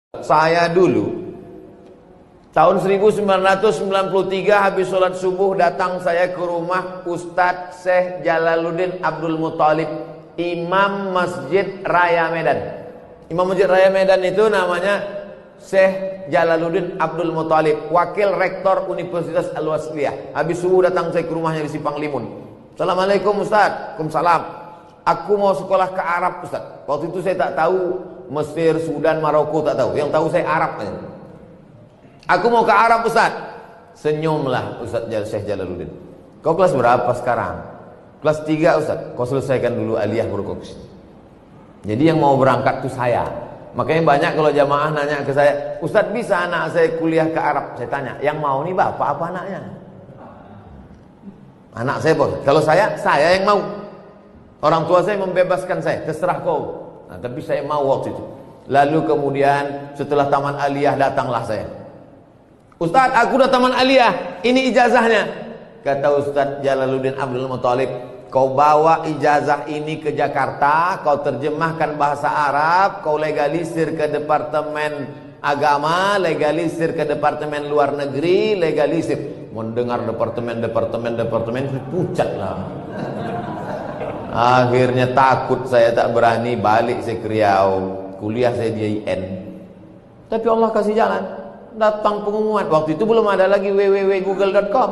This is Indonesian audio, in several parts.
Saya dulu tahun 1993 habis sholat subuh datang saya ke rumah Ustadz Syekh Jalaluddin Abdul Muthalib, Imam Masjid Raya Medan. Imam Masjid Raya Medan itu namanya Syekh Jalaluddin Abdul Muthalib, Wakil Rektor Universitas Al-Wasliyah. Habis subuh datang saya ke rumahnya di Simpang Limun. Assalamualaikum Ustadz. Waalaikumsalam. Aku mau sekolah ke Arab Ustadz. Waktu itu saya tak tahu Mesir, Sudan, Maroko, tak tahu. Yang tahu saya Arab aja. Aku mau ke Arab Ustaz. Senyumlah Ustaz Syekh Jalaluddin. Kau kelas berapa sekarang? Kelas 3 Ustaz. Kau selesaikan dulu aliyah baru kau kesini. Jadi yang mau berangkat itu saya. Makanya banyak kalau jamaah nanya ke saya, Ustaz bisa anak saya kuliah ke Arab? Saya tanya, yang mau nih bapak apa anaknya? Anak saya bos. Kalau saya yang mau. Orang tua saya membebaskan saya, terserah kau. Nah, tapi saya mau waktu itu. Lalu kemudian setelah taman aliyah datanglah saya. Ustaz, aku udah taman aliyah. Ini ijazahnya. Kata Ustaz Jalaluddin Abdul Muthalib, kau bawa ijazah ini ke Jakarta, kau terjemahkan bahasa Arab, kau legalisir ke Departemen Agama, legalisir ke Departemen Luar Negeri, legalisir. Mendengar departemen itu pucat lah. Akhirnya takut saya, tak berani balik saya ke Riau. Kuliah saya di IN. Tapi Allah kasih jalan. Datang pengumuman. Waktu itu belum ada lagi www.google.com.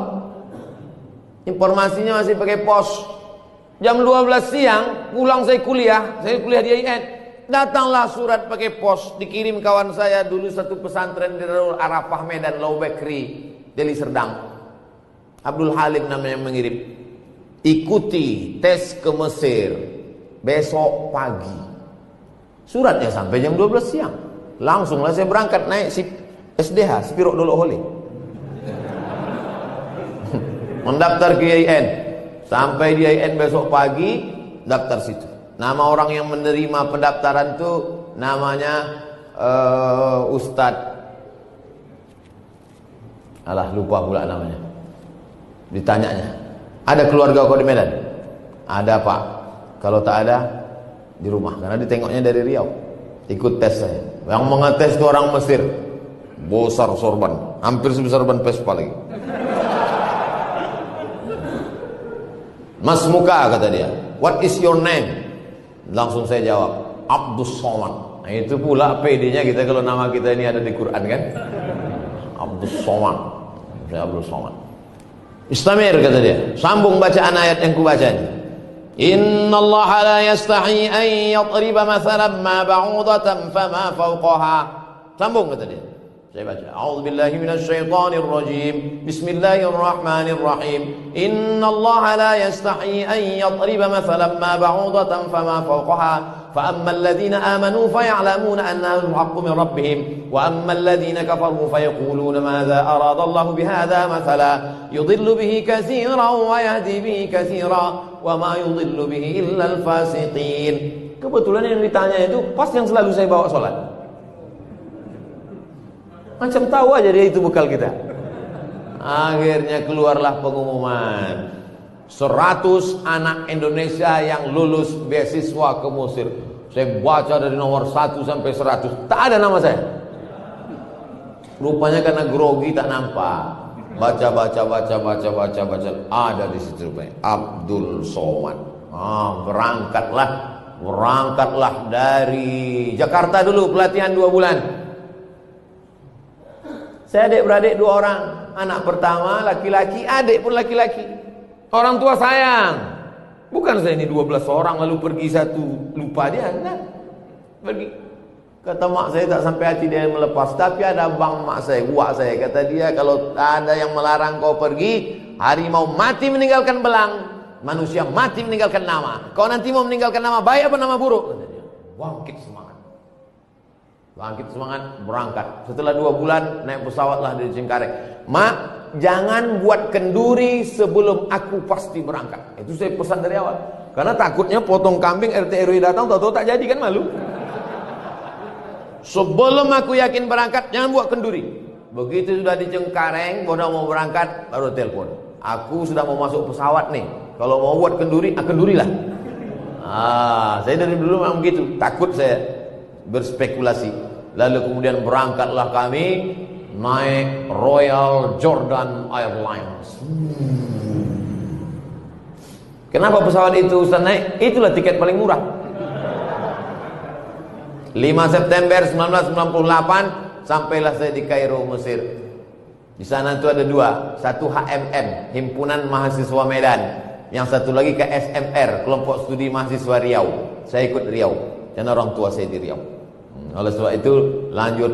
Informasinya masih pakai pos. Jam 12 siang pulang saya kuliah di IN. Datanglah surat pakai pos, dikirim kawan saya dulu satu pesantren di Darul Arafah Medan, Lau Bekri, Deli Serdang. Abdul Halim namanya mengirim. Ikuti tes ke Mesir besok pagi. Suratnya sampai jam 12 siang. Langsunglah saya berangkat naik SDH, Spiro Dolo Hole. Mendaftar ke IAIN. Sampai di IAIN besok pagi, daftar situ. Nama orang yang menerima pendaftaran itu namanya Ustadz. Alah, lupa pula namanya. Ditanyanya, ada keluarga kau di Medan? Ada Pak. Kalau tak ada, di rumah. Karena ditengoknya dari Riau. Ikut tes saya. Yang mengetes itu orang Mesir. Besar sorban. Hampir sebesar ban Vespa lagi. Mas Muka kata dia. What is your name? Langsung saya jawab, Abdus Somad. Nah, itu pula PD-nya kita kalau nama kita ini ada di Quran kan. Abdus Somad. Saya Abdus Somad. Istamir kata dia. Sambung bacaan ayat yang kubaca ini. Innallaha la yastahi an yadriba mathalan ma ba'udatan fama fawqaha. Sambung kata dia. Saya baca. A'udzubillahi minasyaitonir rajim. Bismillahirrahmanirrahim. Innallaha la yastahi an yadriba mathalan ma ba'udatan fama fawqaha. فأما الذين آمنوا فيعلمون أنه الحق من ربهم وأما الذين كفروا فيقولون ماذا أراد الله بهذا مثلا يضل به كثيرا ويهدي به كثيرا وما يضل به إلا الفاسقين. Kebetulan yang ditanya itu pas yang selalu saya bawa sholat. Macam tahu aja dia itu bekal kita. Akhirnya keluarlah pengumuman 100 anak Indonesia yang lulus beasiswa ke Mesir. Saya baca dari nomor 1 sampai 100, tak ada nama saya. Rupanya karena grogi tak nampak. Baca, ada di situ rupanya Abdul Somad. Berangkatlah dari Jakarta dulu pelatihan 2 bulan. Saya adik-beradik 2 orang. Anak pertama laki-laki, adik pun laki-laki. Orang tua sayang. Bukan saya ini 12 orang lalu pergi satu lupa dia, enggak. Pergi. Kata mak saya tak sampai hati dia melepas. Tapi ada bang mak saya, buat saya. Kata dia, kalau ada yang melarang kau pergi, harimau mati meninggalkan belang, manusia mati meninggalkan nama. Kau nanti mau meninggalkan nama baik apa nama buruk? Kata dia. Bangkit semangat, berangkat. Setelah 2 bulan naik pesawatlah dari Cengkareng. Mak, jangan buat kenduri sebelum aku pasti berangkat. Itu saya pesan dari awal. Karena takutnya potong kambing RT RW datang, tahu-tahu tak jadi kan, malu. Sebelum aku yakin berangkat, jangan buat kenduri. Begitu sudah di Cengkareng, udah mau berangkat, baru telepon. Aku sudah mau masuk pesawat nih. Kalau mau buat kenduri, kendurilah. Saya dari dulu memang begitu. Takut saya berspekulasi. Lalu kemudian berangkatlah kami naik Royal Jordan Airlines. Kenapa pesawat itu Ustaz naik? Itulah tiket paling murah. 5 September 1998 sampailah saya di Kairo, Mesir. Di sana itu ada dua, satu HMM, Himpunan Mahasiswa Medan, yang satu lagi ke SMR, Kelompok Studi Mahasiswa Riau. Saya ikut Riau, karena orang tua saya di Riau. Oleh sebab itu lanjut,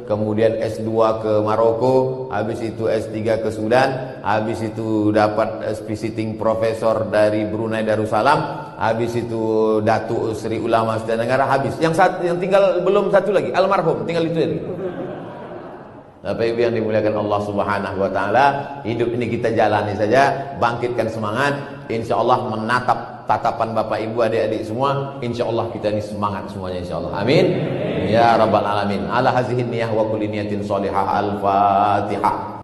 kemudian S2 ke Maroko, habis itu S3 ke Sudan, habis itu dapat visiting profesor dari Brunei Darussalam, habis itu Datuk Sri Ulama Sedana Negara, habis. Yang tinggal belum satu lagi, almarhum, tinggal itu lagi. Bapak Ibu yang dimuliakan Allah Subhanahu wa taala, hidup ini kita jalani saja, bangkitkan semangat, insyaallah menatap tatapan Bapak Ibu adik-adik semua, insyaallah kita ini semangat semuanya insyaallah. Amin. Ya rabbal alamin. Ala hazihi niyah wa kulli niyatin shalihah. Al-Fatihah.